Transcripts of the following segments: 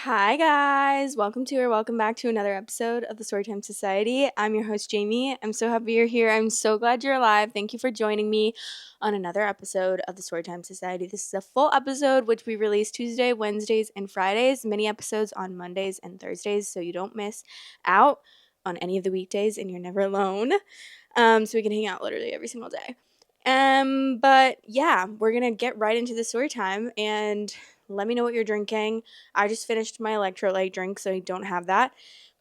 Hi guys, welcome back to another episode of the Storytime Society. I'm your host Jamie. I'm so happy you're here. I'm so glad you're alive. Thank you for joining me on another episode of the Storytime Society. This is a full episode which we release Tuesday, Wednesdays, and Fridays. Mini episodes on Mondays and Thursdays, so you don't miss out on any of the weekdays and you're never alone. So we can hang out literally every single day. But yeah, we're gonna get right into the story time and let me know what you're drinking. I just finished my electrolyte drink, so I don't have that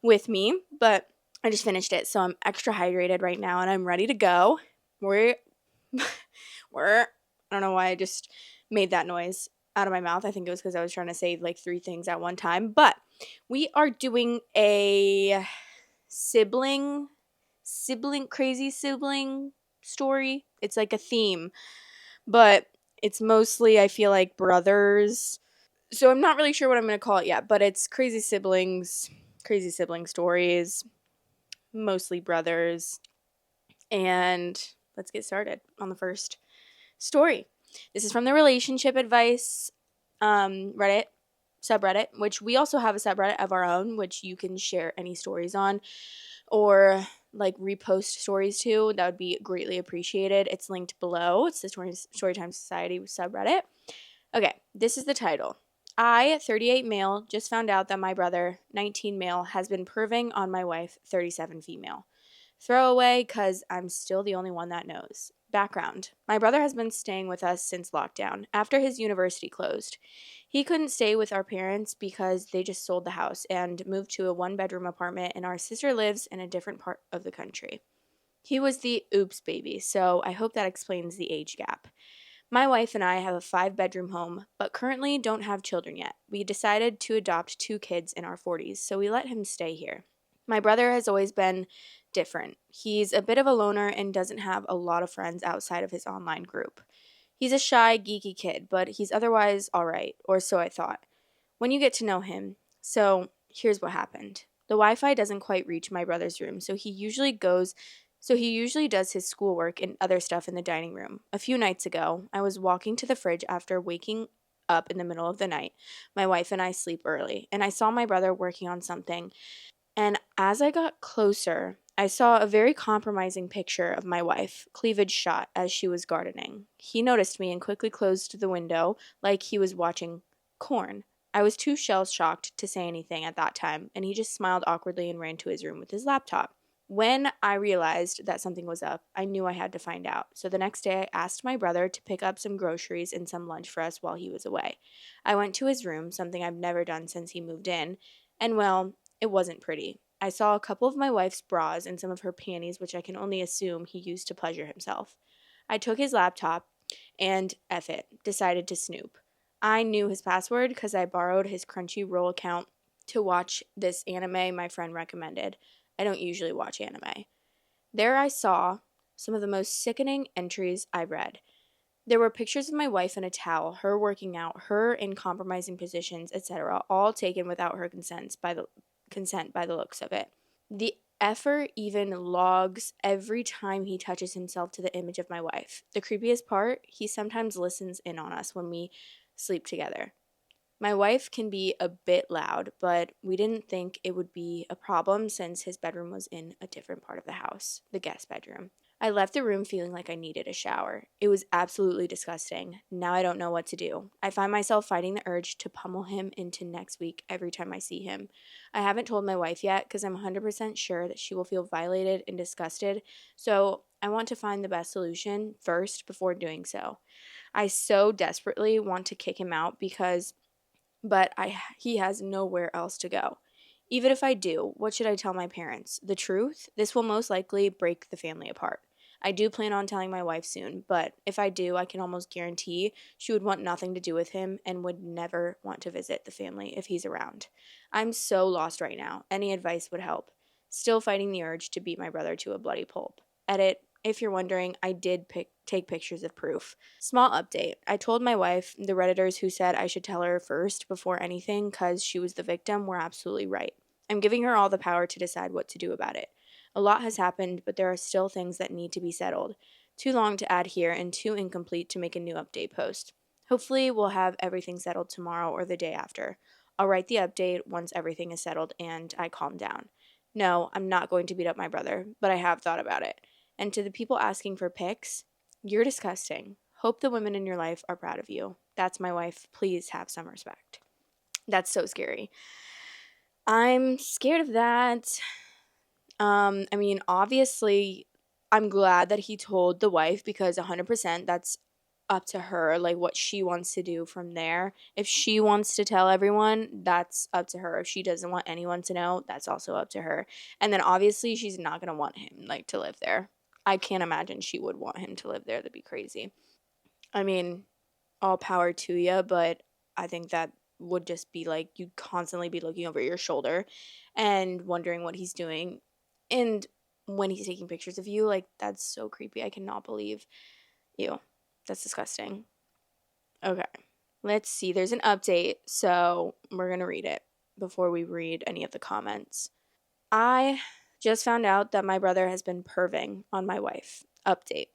with me, but I just finished it, so I'm extra hydrated right now and I'm ready to go. We're I don't know why I just made that noise out of my mouth. I think it was because I was trying to say like three things at one time, but we are doing a crazy sibling story. It's like a theme, but it's mostly, I feel like, brothers. So I'm not really sure what I'm going to call it yet, but it's crazy sibling stories, mostly brothers. And let's get started on the first story. This is from the relationship advice Reddit subreddit, which we also have a subreddit of our own, which you can share any stories on or like repost stories to. That would be greatly appreciated. It's linked below. It's the Storytime Society subreddit. Okay, this is the title. I, 38 male, just found out that my brother, 19 male, has been perving on my wife, 37 female. Throwaway, cause I'm still the only one that knows. Background. My brother has been staying with us since lockdown, after his university closed. He couldn't stay with our parents because they just sold the house and moved to a one-bedroom apartment, and our sister lives in a different part of the country. He was the oops baby, so I hope that explains the age gap. My wife and I have a 5-bedroom home, but currently don't have children yet. We decided to adopt 2 kids in our 40s, so we let him stay here. My brother has always been different. He's a bit of a loner and doesn't have a lot of friends outside of his online group. He's a shy, geeky kid, but he's otherwise alright, or so I thought. When you get to know him, so here's what happened. The Wi-Fi doesn't quite reach my brother's room, so he usually does his schoolwork and other stuff in the dining room. A few nights ago, I was walking to the fridge after waking up in the middle of the night. My wife and I sleep early, and I saw my brother working on something. And as I got closer, I saw a very compromising picture of my wife, cleavage shot, as she was gardening. He noticed me and quickly closed the window like he was watching corn. I was too shell shocked to say anything at that time, and he just smiled awkwardly and ran to his room with his laptop. When I realized that something was up, I knew I had to find out. So the next day, I asked my brother to pick up some groceries and some lunch for us while he was away. I went to his room, something I've never done since he moved in, and well, it wasn't pretty. I saw a couple of my wife's bras and some of her panties, which I can only assume he used to pleasure himself. I took his laptop and, F it, decided to snoop. I knew his password because I borrowed his Crunchyroll account to watch this anime my friend recommended. I don't usually watch anime. There I saw some of the most sickening entries I've read. There were pictures of my wife in a towel, her working out, her in compromising positions, etc., all taken without her consent by the looks of it. The effer even logs every time he touches himself to the image of my wife. The creepiest part, he sometimes listens in on us when we sleep together. My wife can be a bit loud, but we didn't think it would be a problem since his bedroom was in a different part of the house, the guest bedroom. I left the room feeling like I needed a shower. It was absolutely disgusting. Now I don't know what to do. I find myself fighting the urge to pummel him into next week every time I see him. I haven't told my wife yet because I'm 100% sure that she will feel violated and disgusted, so I want to find the best solution first before doing so. I so desperately want to kick him out but he has nowhere else to go. Even if I do, what should I tell my parents? The truth? This will most likely break the family apart. I do plan on telling my wife soon, but if I do, I can almost guarantee she would want nothing to do with him and would never want to visit the family if he's around. I'm so lost right now. Any advice would help. Still fighting the urge to beat my brother to a bloody pulp. Edit. If you're wondering, I did take pictures of proof. Small update. I told my wife, the Redditors who said I should tell her first before anything because she was the victim were absolutely right. I'm giving her all the power to decide what to do about it. A lot has happened, but there are still things that need to be settled. Too long to add here and too incomplete to make a new update post. Hopefully, we'll have everything settled tomorrow or the day after. I'll write the update once everything is settled and I calm down. No, I'm not going to beat up my brother, but I have thought about it. And to the people asking for pics, you're disgusting. Hope the women in your life are proud of you. That's my wife. Please have some respect. That's so scary. I'm scared of that. I mean, obviously, I'm glad that he told the wife because 100% that's up to her, like what she wants to do from there. If she wants to tell everyone, that's up to her. If she doesn't want anyone to know, that's also up to her. And then obviously, she's not going to want him like to live there. I can't imagine she would want him to live there. That'd be crazy. I mean, all power to you, but I think that would just be like you'd constantly be looking over your shoulder and wondering what he's doing. And when he's taking pictures of you, like that's so creepy. I cannot believe you. That's disgusting. Okay. Let's see. There's an update, so we're going to read it before we read any of the comments. I just found out that my brother has been perving on my wife. Update.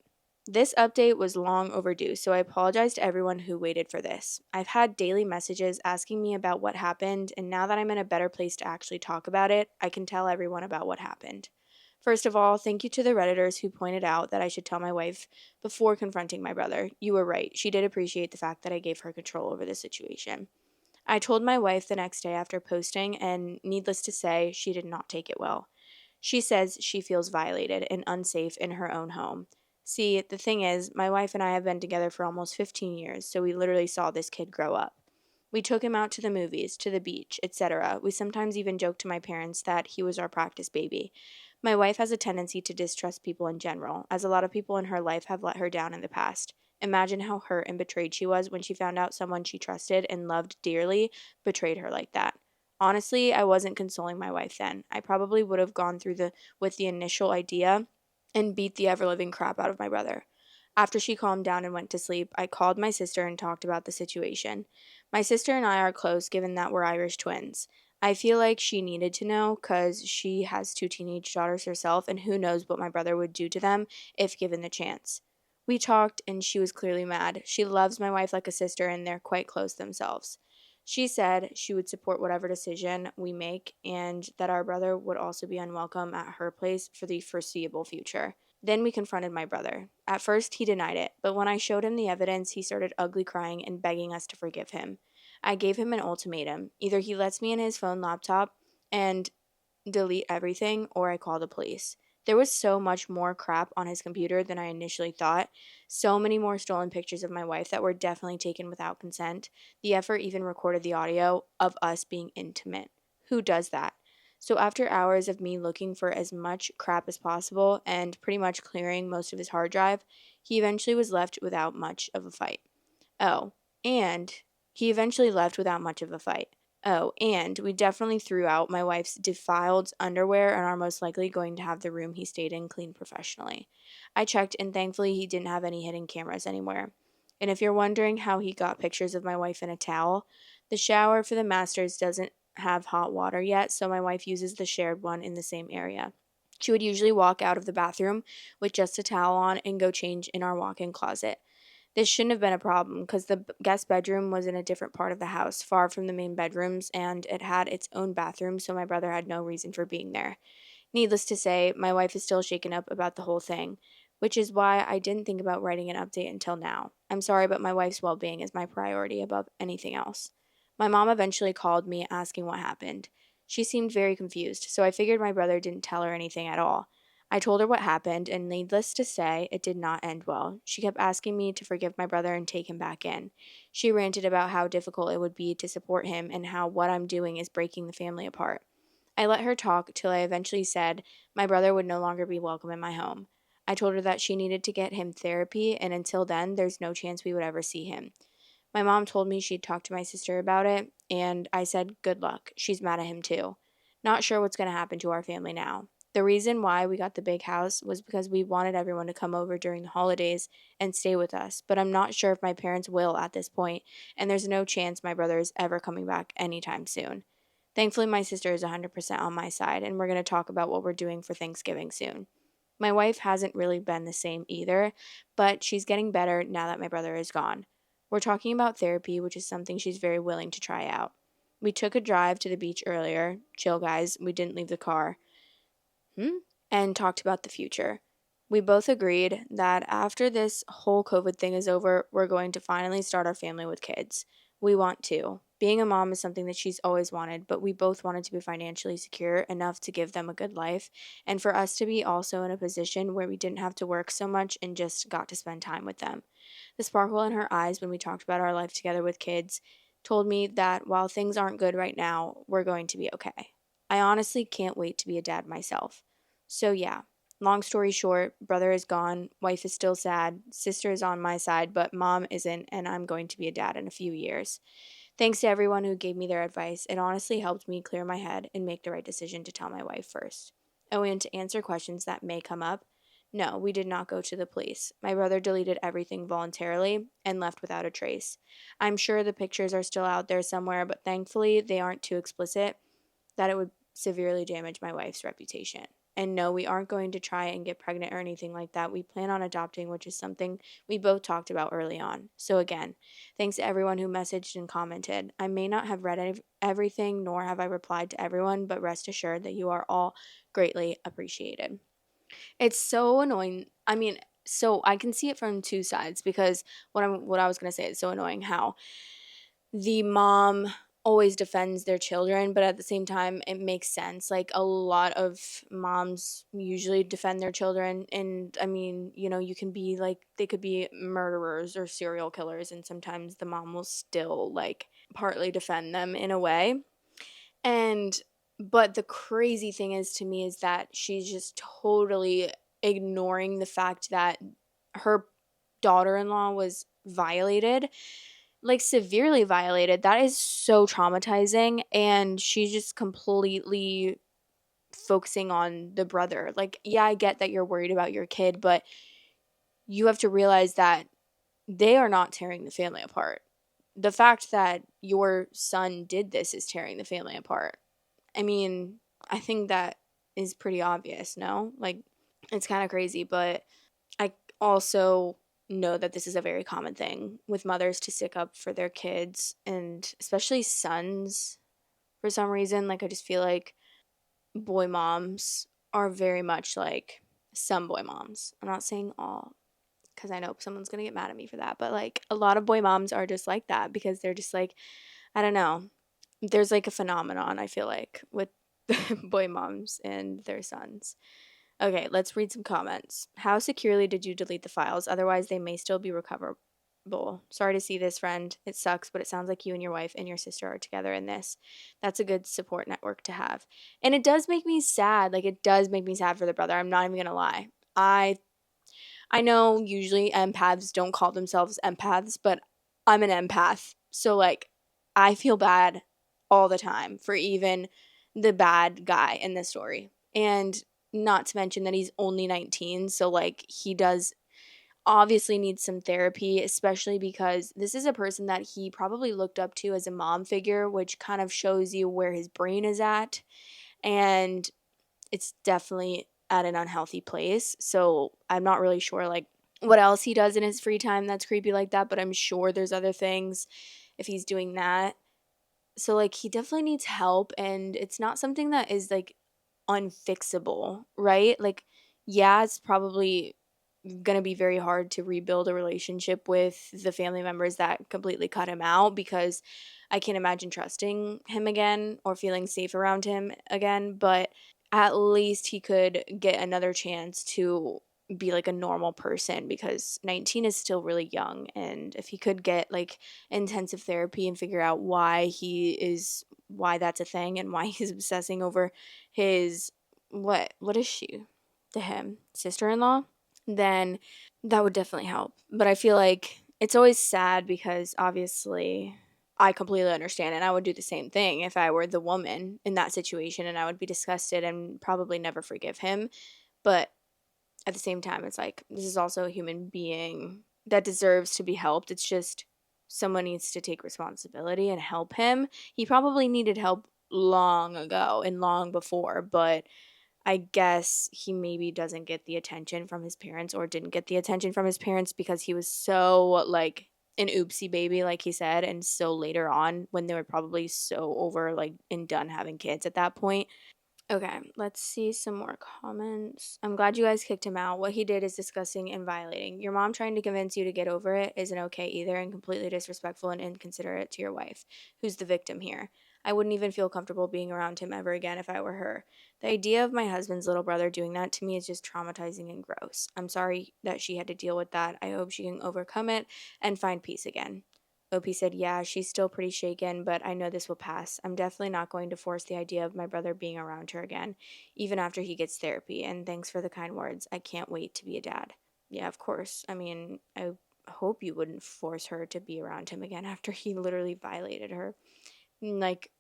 This update was long overdue, so I apologize to everyone who waited for this. I've had daily messages asking me about what happened, and now that I'm in a better place to actually talk about it, I can tell everyone about what happened. First of all, thank you to the Redditors who pointed out that I should tell my wife before confronting my brother. You were right. She did appreciate the fact that I gave her control over the situation. I told my wife the next day after posting, and needless to say, she did not take it well. She says she feels violated and unsafe in her own home. See, the thing is, my wife and I have been together for almost 15 years, so we literally saw this kid grow up. We took him out to the movies, to the beach, etc. We sometimes even joked to my parents that he was our practice baby. My wife has a tendency to distrust people in general, as a lot of people in her life have let her down in the past. Imagine how hurt and betrayed she was when she found out someone she trusted and loved dearly betrayed her like that. Honestly, I wasn't consoling my wife then. I probably would have gone through with the initial idea and beat the ever living crap out of my brother. After she calmed down and went to sleep, I called my sister and talked about the situation. My sister and I are close given that we're Irish twins. I feel like she needed to know because she has two teenage daughters herself, and who knows what my brother would do to them if given the chance. We talked, and she was clearly mad. She loves my wife like a sister, and they're quite close themselves. She said she would support whatever decision we make, and that our brother would also be unwelcome at her place for the foreseeable future. Then we confronted my brother. At first, he denied it, but when I showed him the evidence, he started ugly crying and begging us to forgive him. I gave him an ultimatum. Either he lets me in his phone laptop and delete everything, or I call the police. There was so much more crap on his computer than I initially thought. So many more stolen pictures of my wife that were definitely taken without consent. The effort even recorded the audio of us being intimate. Who does that? So after hours of me looking for as much crap as possible and pretty much clearing most of his hard drive, he eventually was left without much of a fight. Oh, and he eventually left without much of a fight. Oh, and we definitely threw out my wife's defiled underwear and are most likely going to have the room he stayed in cleaned professionally. I checked, and thankfully he didn't have any hidden cameras anywhere. And if you're wondering how he got pictures of my wife in a towel, the shower for the masters doesn't have hot water yet, so my wife uses the shared one in the same area. She would usually walk out of the bathroom with just a towel on and go change in our walk-in closet. This shouldn't have been a problem because the guest bedroom was in a different part of the house, far from the main bedrooms, and it had its own bathroom, so my brother had no reason for being there. Needless to say, my wife is still shaken up about the whole thing, which is why I didn't think about writing an update until now. I'm sorry, but my wife's well being is my priority above anything else. My mom eventually called me asking what happened. She seemed very confused, so I figured my brother didn't tell her anything at all. I told her what happened, and needless to say, it did not end well. She kept asking me to forgive my brother and take him back in. She ranted about how difficult it would be to support him and how what I'm doing is breaking the family apart. I let her talk till I eventually said my brother would no longer be welcome in my home. I told her that she needed to get him therapy, and until then, there's no chance we would ever see him. My mom told me she'd talked to my sister about it, and I said, good luck. She's mad at him too. Not sure what's going to happen to our family now. The reason why we got the big house was because we wanted everyone to come over during the holidays and stay with us, but I'm not sure if my parents will at this point, and there's no chance my brother is ever coming back anytime soon. Thankfully, my sister is 100% on my side, and we're going to talk about what we're doing for Thanksgiving soon. My wife hasn't really been the same either, but she's getting better now that my brother is gone. We're talking about therapy, which is something she's very willing to try out. We took a drive to the beach earlier. Chill, guys. We didn't leave the car. And talked about the future. We both agreed that after this whole COVID thing is over, we're going to finally start our family with kids. We want to. Being a mom is something that she's always wanted, but we both wanted to be financially secure enough to give them a good life, and for us to be also in a position where we didn't have to work so much and just got to spend time with them. The sparkle in her eyes when we talked about our life together with kids told me that while things aren't good right now, we're going to be okay. I honestly can't wait to be a dad myself. So, yeah, long story short, brother is gone, wife is still sad, sister is on my side, but mom isn't, and I'm going to be a dad in a few years. Thanks to everyone who gave me their advice. It honestly helped me clear my head and make the right decision to tell my wife first. And to answer questions that may come up, no, we did not go to the police. My brother deleted everything voluntarily and left without a trace. I'm sure the pictures are still out there somewhere, but thankfully they aren't too explicit that it would severely damage my wife's reputation. And no, we aren't going to try and get pregnant or anything like that. We plan on adopting, which is something we both talked about early on. So, again, thanks to everyone who messaged and commented. I may not have read everything, nor have I replied to everyone, but rest assured that you are all greatly appreciated. It's so annoying. I mean, so I can see it from two sides because what I was going to say is so annoying how the mom always defends their children, but at the same time it makes sense. Like a lot of moms usually defend their children, and I mean, you can be like, they could be murderers or serial killers, and sometimes the mom will still like partly defend them in a way. And but the crazy thing is to me is that she's just totally ignoring the fact that her daughter-in-law was violated, like severely violated. That is so traumatizing, and she's just completely focusing on the brother. Like, yeah, I get that you're worried about your kid, but you have to realize that they are not tearing the family apart. The fact that your son did this is tearing the family apart. I mean, I think that is pretty obvious, no? Like, it's kind of crazy, but I also know that this is a very common thing with mothers to stick up for their kids, and especially sons for some reason. Like, I just feel like boy moms are very much like some boy moms. I'm not saying all, because I know someone's going to get mad at me for that, but like a lot of boy moms are just like that because they're just like, I don't know. There's like a phenomenon, I feel like, with boy moms and their sons. Okay, let's read some comments. How securely did you delete the files? Otherwise, they may still be recoverable. Sorry to see this, friend. It sucks, but it sounds like you and your wife and your sister are together in this. That's a good support network to have. And it does make me sad. Like, it does make me sad for the brother. I'm not even going to lie. I know usually empaths don't call themselves empaths, but I'm an empath. So, like, I feel bad all the time for even the bad guy in this story. And not to mention that he's only 19. So, like, he does obviously needs some therapy, especially because this is a person that he probably looked up to as a mom figure, which kind of shows you where his brain is at. And it's definitely at an unhealthy place. So I'm not really sure like what else he does in his free time that's creepy like that, but I'm sure there's other things if he's doing that. So like he definitely needs help, and it's not something that is like unfixable, right? Like, yeah, it's probably going to be very hard to rebuild a relationship with the family members that completely cut him out, because I can't imagine trusting him again or feeling safe around him again, but at least he could get another chance to be like a normal person, because 19 is still really young, and if he could get like intensive therapy and figure out why that's a thing and why he's obsessing over his what is she to him, sister-in-law, then that would definitely help. But I feel like it's always sad because obviously I completely understand, and I would do the same thing if I were the woman in that situation, and I would be disgusted and probably never forgive him. But at the same time, it's like, this is also a human being that deserves to be helped. It's just someone needs to take responsibility and help him. He probably needed help long ago and long before, but I guess he maybe doesn't get the attention from his parents, or didn't get the attention from his parents because he was so like an oopsie baby, like he said, and so later on when they were probably so over like and done having kids at that point. Okay, let's see some more comments. I'm glad you guys kicked him out. What he did is disgusting and violating. Your mom trying to convince you to get over it isn't okay either, and completely disrespectful and inconsiderate to your wife, who's the victim here. I wouldn't even feel comfortable being around him ever again if I were her. The idea of my husband's little brother doing that to me is just traumatizing and gross. I'm sorry that she had to deal with that. I hope she can overcome it and find peace again. Opie said, yeah, she's still pretty shaken, but I know this will pass. I'm definitely not going to force the idea of my brother being around her again, even after he gets therapy. And thanks for the kind words. I can't wait to be a dad. Yeah, of course. I mean, I hope you wouldn't force her to be around him again after he literally violated her. Like,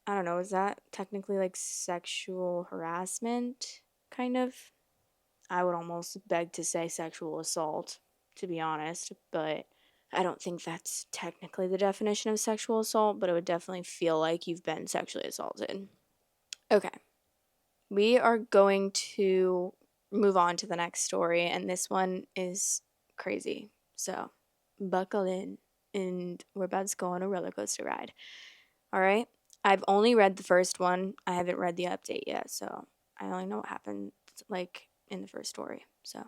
I don't know, is that technically like sexual harassment? Kind of? I would almost beg to say sexual assault, to be honest, but I don't think that's technically the definition of sexual assault, but it would definitely feel like you've been sexually assaulted. Okay. We are going to move on to the next story, and this one is crazy. So, buckle in, and we're about to go on a roller coaster ride. All right? I've only read the first one. I haven't read the update yet, so I only know what happened like in the first story. So,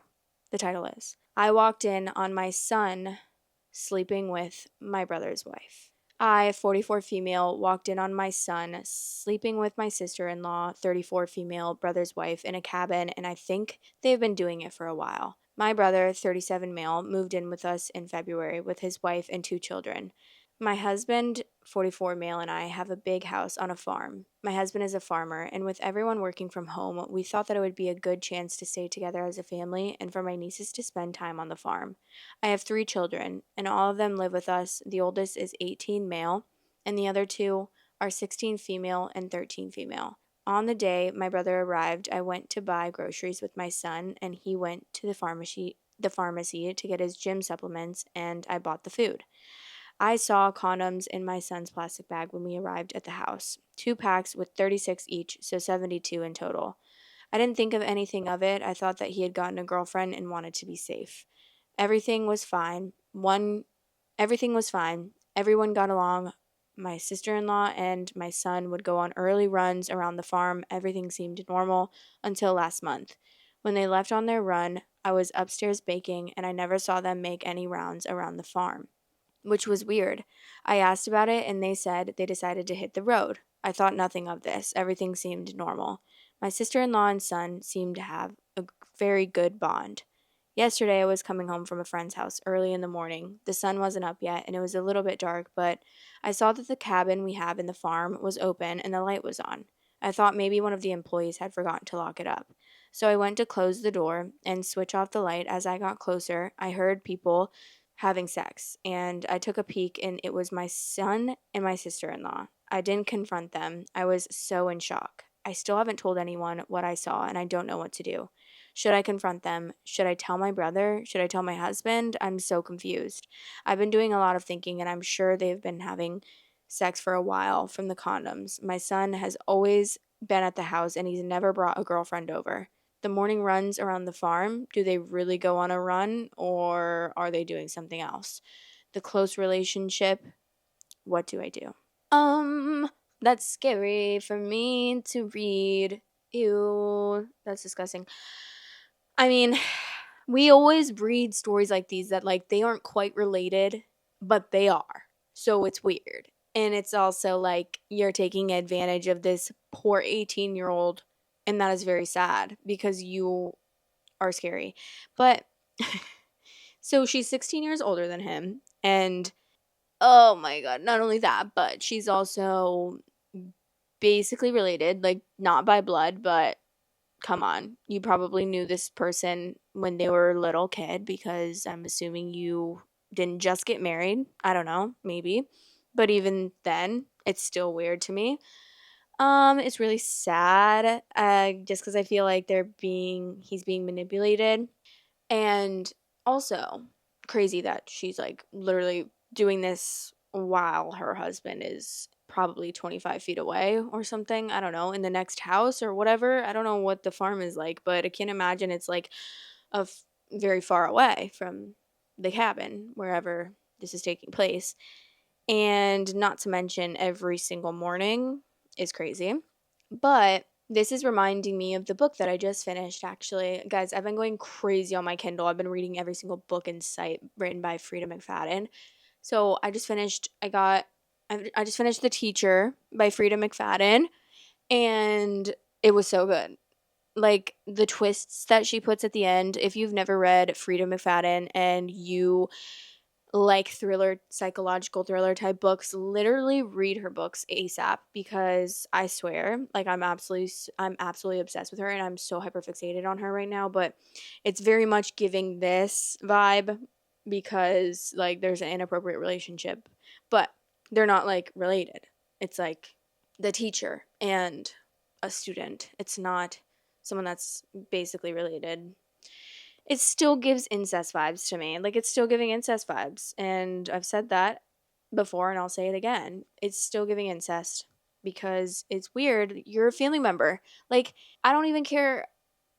the title is I walked in on my son sleeping with my brother's wife. I, 44 female, walked in on my son sleeping with my sister-in-law, 34 female, brother's wife in a cabin, and I think they've been doing it for a while. My brother, 37 male, moved in with us in February with his wife and 2 children. My husband, 44 male, and I have a big house on a farm. My husband is a farmer, and with everyone working from home, we thought that it would be a good chance to stay together as a family and for my nieces to spend time on the farm. I have 3 children, and all of them live with us. The oldest is 18 male, and the other 2 are 16 female and 13 female. On the day my brother arrived, I went to buy groceries with my son, and he went to the pharmacy to get his gym supplements, and I bought the food. I saw condoms in my son's plastic bag when we arrived at the house. 2 packs with 36 each, so 72 in total. I didn't think of anything of it. I thought that he had gotten a girlfriend and wanted to be safe. Everything was fine. Everything was fine. Everyone got along. My sister-in-law and my son would go on early runs around the farm. Everything seemed normal until last month. When they left on their run, I was upstairs baking and I never saw them make any rounds around the farm, which was weird. I asked about it and they said they decided to hit the road. I thought nothing of this. Everything seemed normal. My sister-in-law and son seemed to have a very good bond. Yesterday I was coming home from a friend's house early in the morning. The sun wasn't up yet and it was a little bit dark, but I saw that the cabin we have in the farm was open and the light was on. I thought maybe one of the employees had forgotten to lock it up. So I went to close the door and switch off the light. As I got closer, I heard people having sex, and I took a peek, and it was my son and my sister-in-law. I didn't confront them. I was so in shock. I still haven't told anyone what I saw, and I don't know what to do. Should I confront them? Should I tell my brother? Should I tell my husband? I'm so confused. I've been doing a lot of thinking, and I'm sure they've been having sex for a while from the condoms. My son has always been at the house, and he's never brought a girlfriend over. The morning runs around the farm, do they really go on a run or are they doing something else? The close relationship, what do I do? That's scary for me to read. Ew, that's disgusting. I mean, we always read stories like these that like they aren't quite related, but they are. So it's weird. And it's also like you're taking advantage of this poor 18-year-old, and that is very sad because you are scary. But so she's 16 years older than him, and oh my god, not only that, but she's also basically related, like not by blood, but come on. You probably knew this person when they were a little kid because I'm assuming you didn't just get married. I don't know, maybe. But even then, it's still weird to me. It's really sad. Just because I feel like he's being manipulated. And also, crazy that she's like literally doing this while her husband is probably 25 feet away or something. I don't know, in the next house or whatever. I don't know what the farm is like, but I can't imagine it's like very far away from the cabin, wherever this is taking place. And not to mention, every single morning is crazy. But this is reminding me of the book that I just finished, actually. Guys, I've been going crazy on my Kindle. I've been reading every single book in sight written by Frida McFadden. So I just finished The Teacher by Frida McFadden, and it was so good. Like, the twists that she puts at the end, if you've never read Frida McFadden and you like thriller, psychological thriller type books, literally read her books ASAP, because I swear, like, I'm absolutely obsessed with her, and I'm so hyperfixated on her right now. But it's very much giving this vibe, because like there's an inappropriate relationship, but they're not like related. It's like the teacher and a student. It's not someone that's basically related. It still gives incest vibes to me. Like, it's still giving incest vibes. And I've said that before, and I'll say it again. It's still giving incest, because it's weird. You're a family member. Like, I don't even care.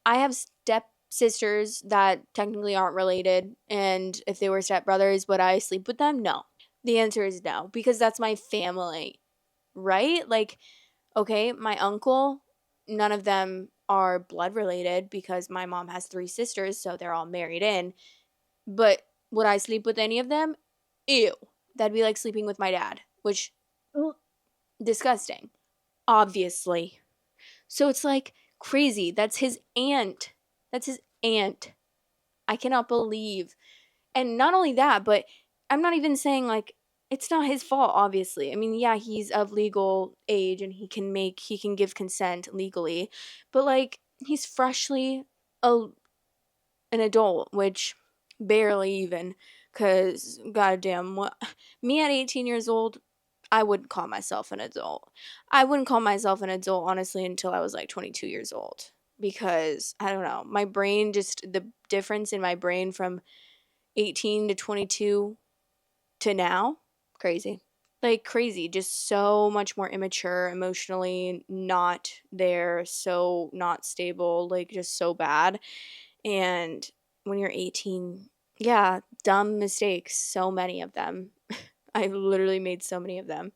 I have step sisters that technically aren't related. And if they were step brothers, would I sleep with them? No. The answer is no, because that's my family, right? Like, okay, my uncle, none of them are blood related, because my mom has 3 sisters, so they're all married in. But would I sleep with any of them? Ew. That'd be like sleeping with my dad, which, disgusting, obviously. So it's like crazy. That's his aunt. That's his aunt. I cannot believe. And not only that, but I'm not even saying like it's not his fault, obviously. I mean, yeah, he's of legal age and he can give consent legally, but like he's freshly a, an adult, which barely even, cuz goddamn, what, me at 18 years old, I wouldn't call myself an adult. I wouldn't call myself an adult, honestly, until I was like 22 years old, because I don't know, my brain, just the difference in my brain from 18 to 22 to now, crazy. Like crazy, just so much more immature, emotionally not there, so not stable, like just so bad. And when you're 18, yeah, dumb mistakes, so many of them. I've literally made so many of them.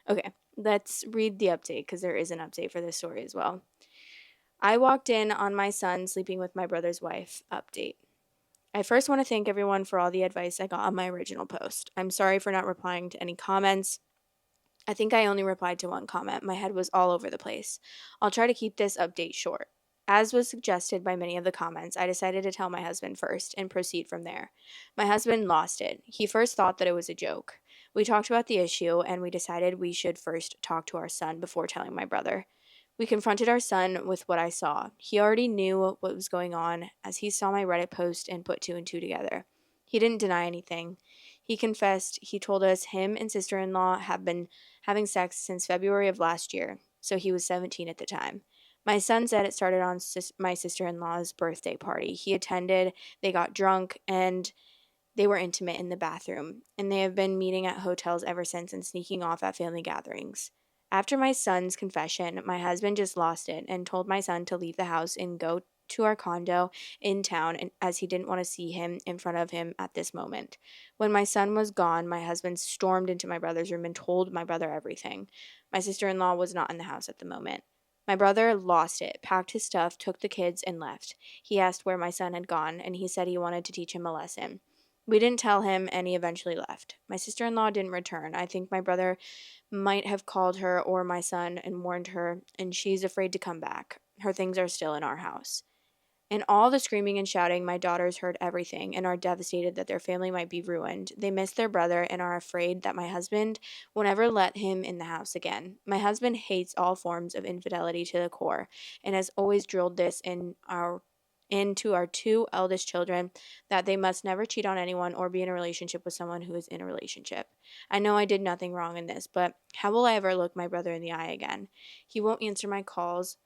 Okay, let's read the update, because there is an update for this story as well. I walked in on my son sleeping with my brother's wife. Update. I first want to thank everyone for all the advice I got on my original post. I'm sorry for not replying to any comments. I think I only replied to one comment. My head was all over the place. I'll try to keep this update short. As was suggested by many of the comments, I decided to tell my husband first and proceed from there. My husband lost it. He first thought that it was a joke. We talked about the issue, and we decided we should first talk to our son before telling my brother. We confronted our son with what I saw. He already knew what was going on, as he saw my Reddit post and put 2 and 2 together. He didn't deny anything. He confessed. He told us him and sister-in-law have been having sex since February of last year, so he was 17 at the time. My son said it started on my sister-in-law's birthday party. He attended, they got drunk, and they were intimate in the bathroom, and they have been meeting at hotels ever since and sneaking off at family gatherings. After my son's confession, my husband just lost it and told my son to leave the house and go to our condo in town, and as he didn't want to see him in front of him at this moment. When my son was gone, my husband stormed into my brother's room and told my brother everything. My sister-in-law was not in the house at the moment. My brother lost it, packed his stuff, took the kids, and left. He asked where my son had gone, and he said he wanted to teach him a lesson. We didn't tell him, and he eventually left. My sister-in-law didn't return. I think my brother might have called her or my son and warned her, and she's afraid to come back. Her things are still in our house. In all the screaming and shouting, my daughters heard everything and are devastated that their family might be ruined. They miss their brother and are afraid that my husband will never let him in the house again. My husband hates all forms of infidelity to the core and has always drilled this into our 2 eldest children, that they must never cheat on anyone or be in a relationship with someone who is in a relationship. I know I did nothing wrong in this, but how will I ever look my brother in the eye again? He won't answer my calls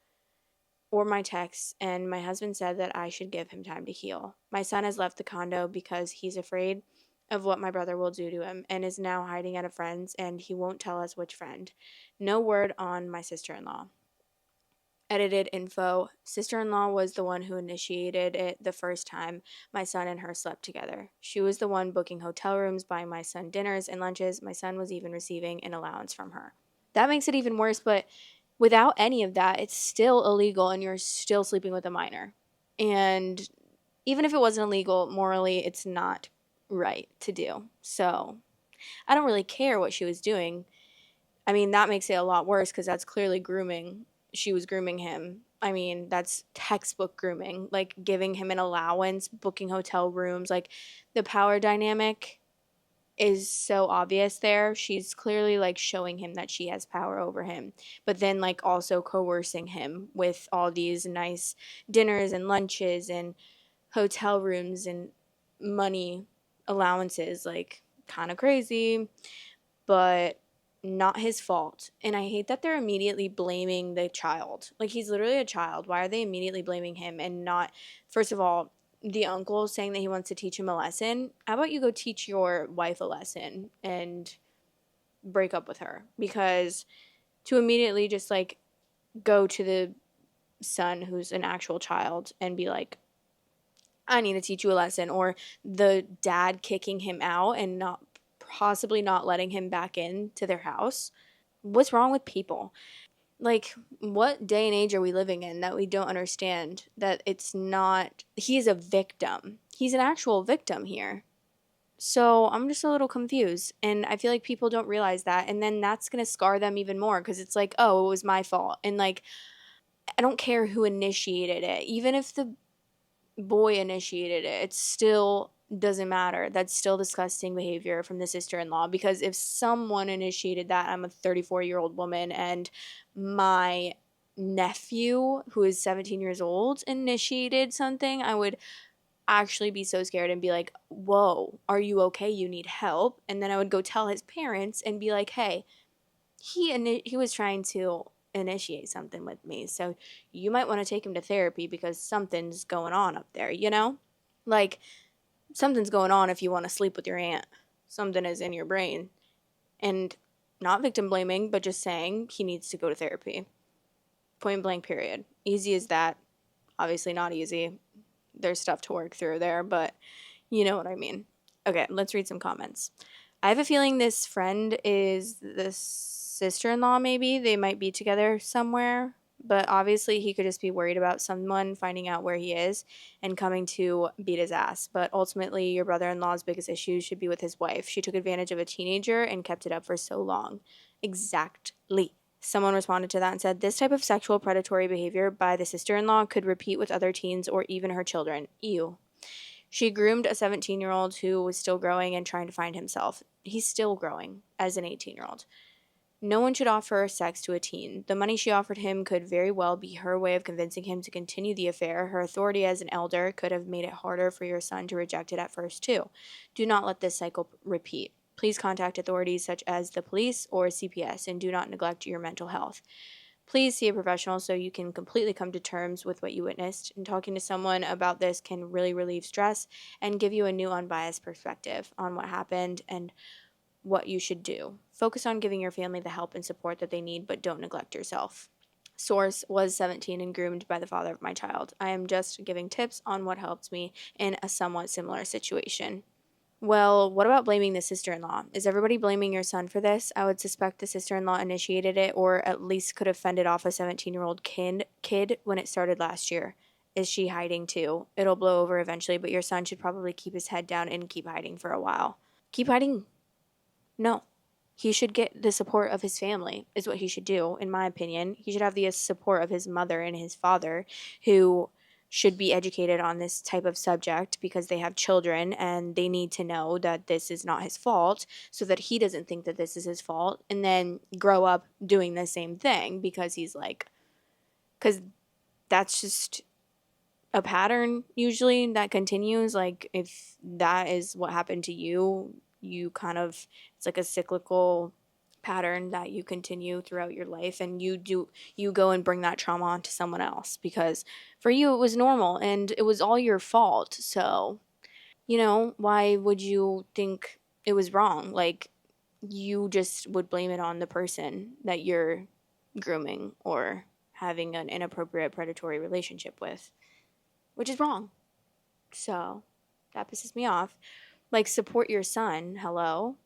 or my texts, and my husband said that I should give him time to heal. My son has left the condo because he's afraid of what my brother will do to him and is now hiding at a friend's, and he won't tell us which friend. No word on my sister-in-law. Edited info. Sister-in-law was the one who initiated it the first time my son and her slept together. She was the one booking hotel rooms, buying my son dinners and lunches. My son was even receiving an allowance from her. That makes it even worse, but without any of that, it's still illegal and you're still sleeping with a minor. And even if it wasn't illegal, morally, it's not right to do. So I don't really care what she was doing. I mean, that makes it a lot worse because that's clearly grooming. She was grooming him. I mean, that's textbook grooming, like giving him an allowance, booking hotel rooms, like the power dynamic is so obvious there. She's clearly like showing him that she has power over him, but then like also coercing him with all these nice dinners and lunches and hotel rooms and money allowances. Like, kind of crazy, but not his fault. And I hate that they're immediately blaming the child. Like, he's literally a child. Why are they immediately blaming him and not, first of all, the uncle saying that he wants to teach him a lesson? How about you go teach your wife a lesson and break up with her? Because to immediately just like go to the son who's an actual child and be like, I need to teach you a lesson, or the dad kicking him out and not possibly not letting him back into their house. What's wrong with people? Like, what day and age are we living in that we don't understand that it's not, he is a victim. He's an actual victim here. So I'm just a little confused. And I feel like people don't realize that. And then that's going to scar them even more because it's like, oh, it was my fault. And like, I don't care who initiated it. Even if the boy initiated it, it still doesn't matter. That's still disgusting behavior from the sister-in-law, because if someone initiated that, I'm a 34-year-old woman, and my nephew, who is 17 years old, initiated something, I would actually be so scared and be like, whoa, are you okay? You need help. And then I would go tell his parents and be like, hey, he was trying to initiate something with me, so you might want to take him to therapy because something's going on up there, you know? Like, something's going on if you want to sleep with your aunt. Something is in your brain. And not victim blaming, but just saying he needs to go to therapy. Point blank, period. Easy as that. Obviously not easy. There's stuff to work through there, but you know what I mean. Okay, let's read some comments. I have a feeling this friend is the sister-in-law, maybe. They might be together somewhere, but obviously he could just be worried about someone finding out where he is and coming to beat his ass. But ultimately, your brother-in-law's biggest issue should be with his wife. She took advantage of a teenager and kept it up for so long. Exactly. Someone responded to that and said, this type of sexual predatory behavior by the sister-in-law could repeat with other teens or even her children. Ew. She groomed a 17-year-old who was still growing and trying to find himself. He's still growing as an 18-year-old. No one should offer sex to a teen. The money she offered him could very well be her way of convincing him to continue the affair. Her authority as an elder could have made it harder for your son to reject it at first, too. Do not let this cycle repeat. Please contact authorities such as the police or CPS, and do not neglect your mental health. Please see a professional so you can completely come to terms with what you witnessed. And talking to someone about this can really relieve stress and give you a new unbiased perspective on what happened and what you should do. Focus on giving your family the help and support that they need, but don't neglect yourself. Source: was 17 and groomed by the father of my child. I am just giving tips on what helped me in a somewhat similar situation. Well, what about blaming the sister-in-law? Is everybody blaming your son for this? I would suspect the sister-in-law initiated it, or at least could have fended off a 17-year-old kid when it started last year. Is she hiding too? It'll blow over eventually, but your son should probably keep his head down and keep hiding for a while. Keep hiding? No. He should get the support of his family, is what he should do, in my opinion. He should have the support of his mother and his father, who should be educated on this type of subject because they have children and they need to know that this is not his fault, so that he doesn't think that this is his fault and then grow up doing the same thing because because that's just a pattern usually that continues. Like, if that is what happened to you, you kind of, it's like a cyclical pattern that you continue throughout your life, and you go and bring that trauma onto someone else because for you it was normal and it was all your fault. So, why would you think it was wrong? Like, you just would blame it on the person that you're grooming or having an inappropriate predatory relationship with, which is wrong. So that pisses me off. Like, support your son. Hello.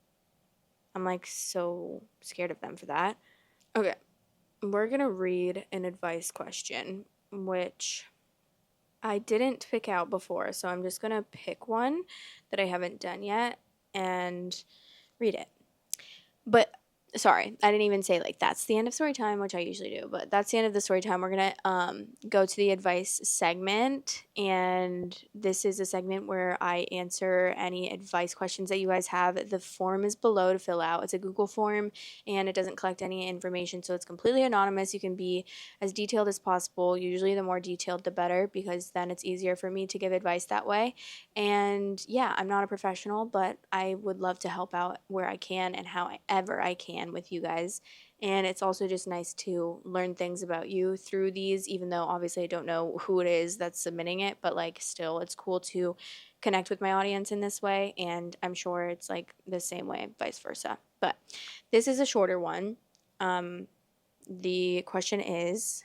I'm like so scared of them for that. Okay. We're going to read an advice question, which I didn't pick out before. So I'm just going to pick one that I haven't done yet and read it. But sorry, I didn't even say like that's the end of story time, which I usually do, but that's the end of the story time. We're gonna go to the advice segment, and this is a segment where I answer any advice questions that you guys have. The form is below to fill out. It's a Google form, and it doesn't collect any information, so it's completely anonymous. You can be as detailed as possible. Usually the more detailed the better, because then it's easier for me to give advice that way. And yeah, I'm not a professional, but I would love to help out where I can and however I can with you guys. And it's also just nice to learn things about you through these, even though obviously I don't know who it is that's submitting it, but like still, it's cool to connect with my audience in this way. And I'm sure it's like the same way, vice versa. But this is a shorter one. The question is,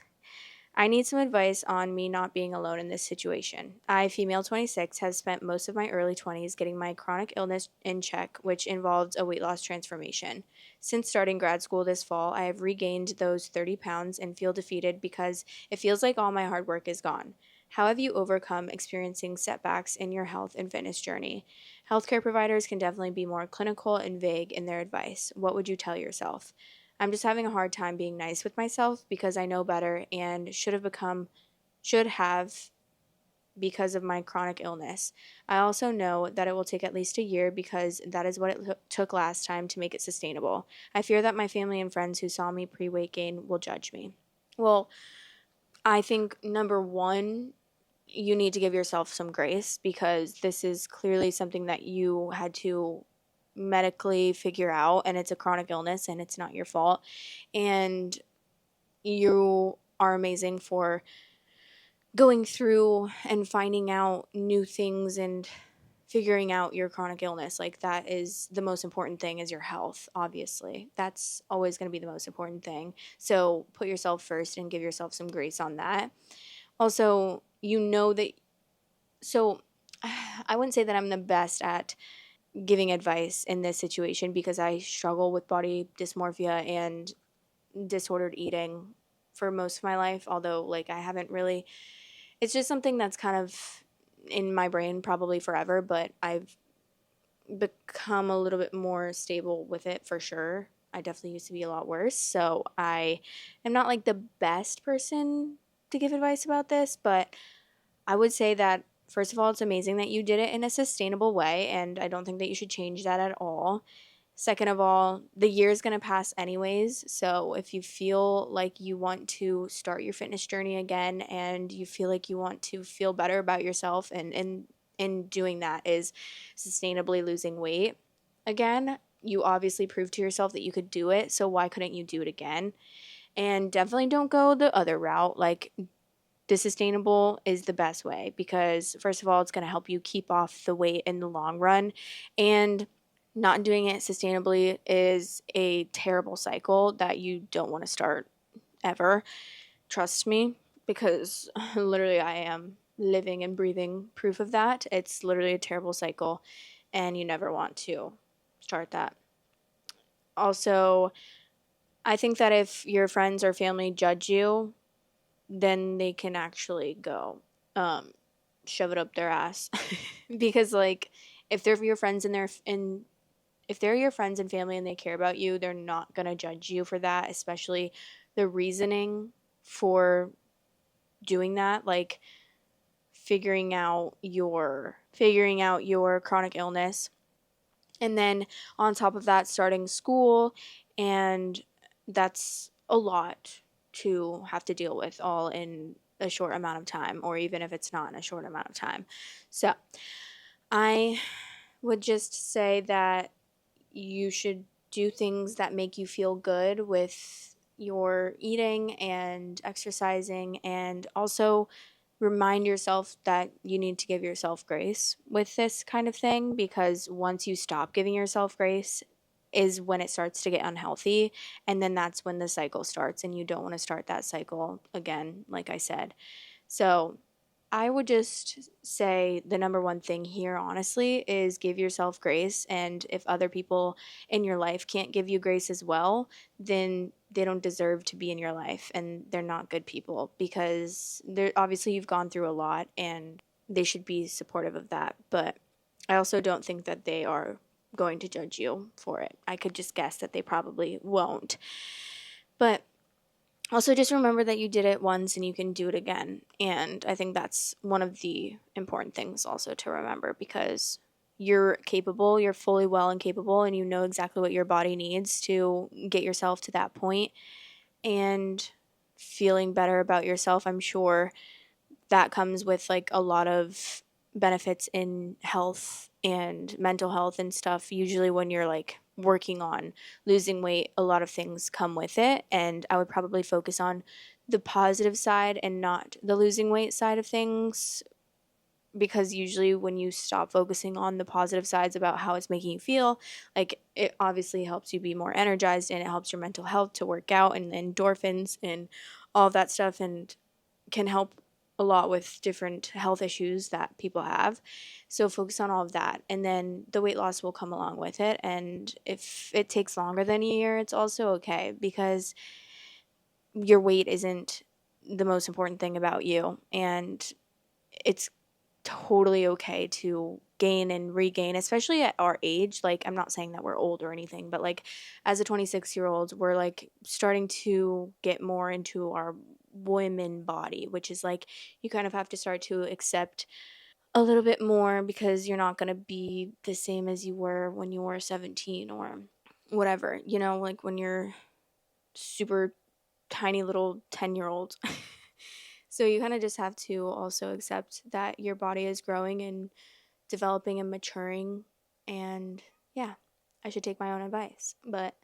I need some advice on me not being alone in this situation. I, female 26, have spent most of my early 20s getting my chronic illness in check, which involved a weight loss transformation. Since starting grad school this fall, I have regained those 30 pounds and feel defeated because it feels like all my hard work is gone. How have you overcome experiencing setbacks in your health and fitness journey? Healthcare providers can definitely be more clinical and vague in their advice. What would you tell yourself? I'm just having a hard time being nice with myself because I know better and should have because of my chronic illness. I also know that it will take at least a year because that is what it took last time to make it sustainable. I fear that my family and friends who saw me pre-weight gain will judge me. Well, I think number one, you need to give yourself some grace because this is clearly something that you had to medically figure out, and it's a chronic illness and it's not your fault. And you are amazing for going through and finding out new things and figuring out your chronic illness. Like, that is the most important thing, is your health. Obviously, that's always going to be the most important thing. So put yourself first and give yourself some grace on that. Also, you know that, so I wouldn't say that I'm the best at giving advice in this situation because I struggle with body dysmorphia and disordered eating for most of my life, although like I haven't really, it's just something that's kind of in my brain probably forever, but I've become a little bit more stable with it for sure. I definitely used to be a lot worse, so I am not like the best person to give advice about this, but I would say that first of all, it's amazing that you did it in a sustainable way, and I don't think that you should change that at all. Second of all, the year is going to pass anyways, so if you feel like you want to start your fitness journey again and you feel like you want to feel better about yourself, and in doing that is sustainably losing weight again, you obviously proved to yourself that you could do it, so why couldn't you do it again? And definitely don't go the other route. Like, the sustainable is the best way because, first of all, it's going to help you keep off the weight in the long run. And not doing it sustainably is a terrible cycle that you don't want to start ever. Trust me, because literally I am living and breathing proof of that. It's literally a terrible cycle, and you never want to start that. Also, I think that if your friends or family judge you, then they can actually go shove it up their ass. Because like, if they're your friends and if they're your friends and family and they care about you, they're not going to judge you for that, especially the reasoning for doing that, like figuring out your chronic illness, and then on top of that starting school, and that's a lot to have to deal with all in a short amount of time, or even if it's not in a short amount of time. So I would just say that you should do things that make you feel good with your eating and exercising, and also remind yourself that you need to give yourself grace with this kind of thing, because once you stop giving yourself grace, is when it starts to get unhealthy. And then that's when the cycle starts, and you don't want to start that cycle again, like I said. So I would just say the number one thing here, honestly, is give yourself grace. And if other people in your life can't give you grace as well, then they don't deserve to be in your life, and they're not good people, because they're obviously you've gone through a lot and they should be supportive of that. But I also don't think that they are going to judge you for it. I could just guess that they probably won't. But also, just remember that you did it once and you can do it again. And I think that's one of the important things also to remember, because you're capable, you're fully well and capable, and you know exactly what your body needs to get yourself to that point. And feeling better about yourself, I'm sure that comes with like a lot of benefits in health and mental health and stuff. Usually, when you're like working on losing weight, a lot of things come with it. And I would probably focus on the positive side and not the losing weight side of things, because usually when you stop focusing on the positive sides about how it's making you feel, like it obviously helps you be more energized, and it helps your mental health to work out, and endorphins and all of that stuff, and can help a lot with different health issues that people have. So focus on all of that. And then the weight loss will come along with it. And if it takes longer than a year, it's also okay, because your weight isn't the most important thing about you. And it's totally okay to gain and regain, especially at our age. Like, I'm not saying that we're old or anything, but like as a 26-year-old, we're like starting to get more into our women body, which is like you kind of have to start to accept a little bit more, because you're not going to be the same as you were when you were 17 or whatever, like when you're super tiny little 10-year-old. So you kind of just have to also accept that your body is growing and developing and maturing. And yeah, I should take my own advice. But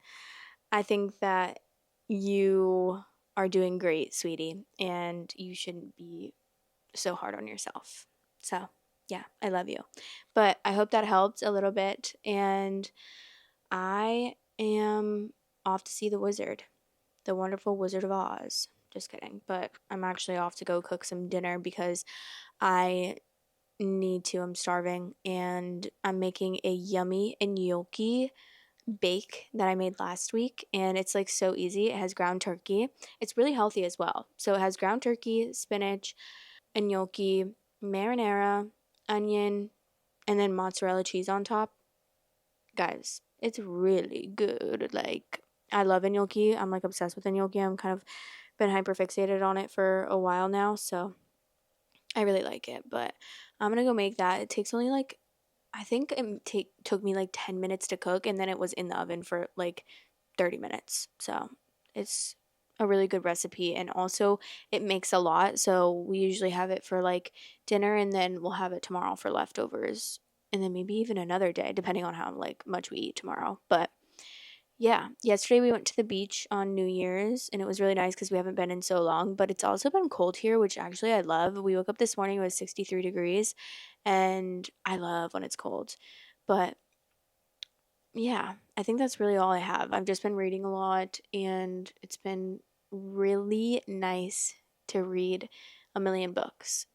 I think that you are doing great, sweetie, and you shouldn't be so hard on yourself. So yeah, I love you. But I hope that helped a little bit. And I am off to see the wizard, the wonderful Wizard of Oz. Just kidding. But I'm actually off to go cook some dinner, because I need to. I'm starving, and I'm making a yummy gnocchi bake that I made last week, and it's like so easy. It has ground turkey. It's really healthy as well. So it has ground turkey, spinach, gnocchi, marinara, onion, and then mozzarella cheese on top. Guys, it's really good. Like, I love gnocchi. I'm like obsessed with gnocchi. I'm kind of been hyper fixated on it for a while now, so I really like it. But I'm gonna go make that. It takes only like, I think it took me like 10 minutes to cook, and then it was in the oven for like 30 minutes. So it's a really good recipe, and also it makes a lot. So we usually have it for like dinner, and then we'll have it tomorrow for leftovers, and then maybe even another day depending on how like much we eat tomorrow. But yeah, yesterday we went to the beach on New Year's, and it was really nice because we haven't been in so long, but it's also been cold here, which actually I love. We woke up this morning, it was 63 degrees, and I love when it's cold. But yeah, I think that's really all I have. I've just been reading a lot, and it's been really nice to read a million books.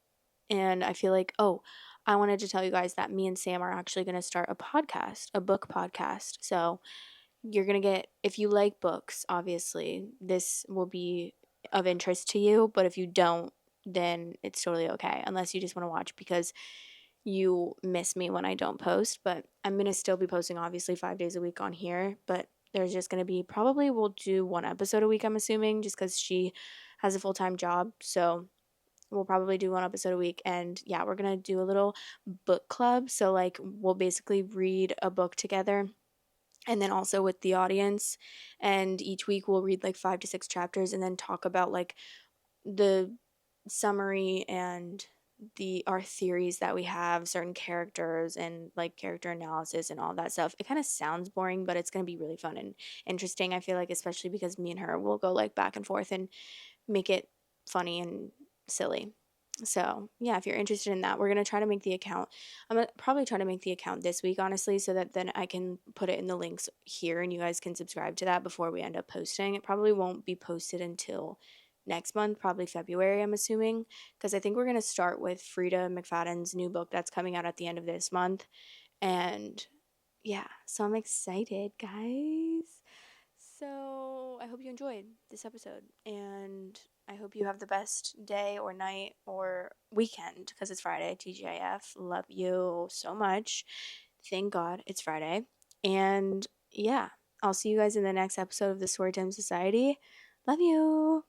And I feel like, oh, I wanted to tell you guys that me and Sam are actually going to start a podcast, a book podcast. So you're going to get, if you like books, obviously, this will be of interest to you. But if you don't, then it's totally okay, unless you just want to watch because you miss me when I don't post. But I'm going to still be posting, obviously, 5 days a week on here. But there's just going to be, probably we'll do one episode a week, I'm assuming, just because she has a full-time job. So we'll probably do one episode a week. And yeah, we're going to do a little book club. So like we'll basically read a book together, and then also with the audience, and each week we'll read like 5 to 6 chapters, and then talk about like the summary and the our theories that we have, certain characters, and like character analysis and all that stuff. It kind of sounds boring, but it's going to be really fun and interesting, I feel like, especially because me and her will go like back and forth and make it funny and silly. So, yeah, if you're interested in that, we're going to try to make the account. I'm going to probably try to make the account this week, honestly, so that then I can put it in the links here and you guys can subscribe to that before we end up posting. It probably won't be posted until next month, probably February, I'm assuming, because I think we're going to start with Frida McFadden's new book that's coming out at the end of this month. And yeah, so I'm excited, guys. So I hope you enjoyed this episode, and I hope you have the best day or night or weekend because it's Friday. TGIF. Love you so much. Thank God it's Friday. And yeah, I'll see you guys in the next episode of the Storytime Society. Love you.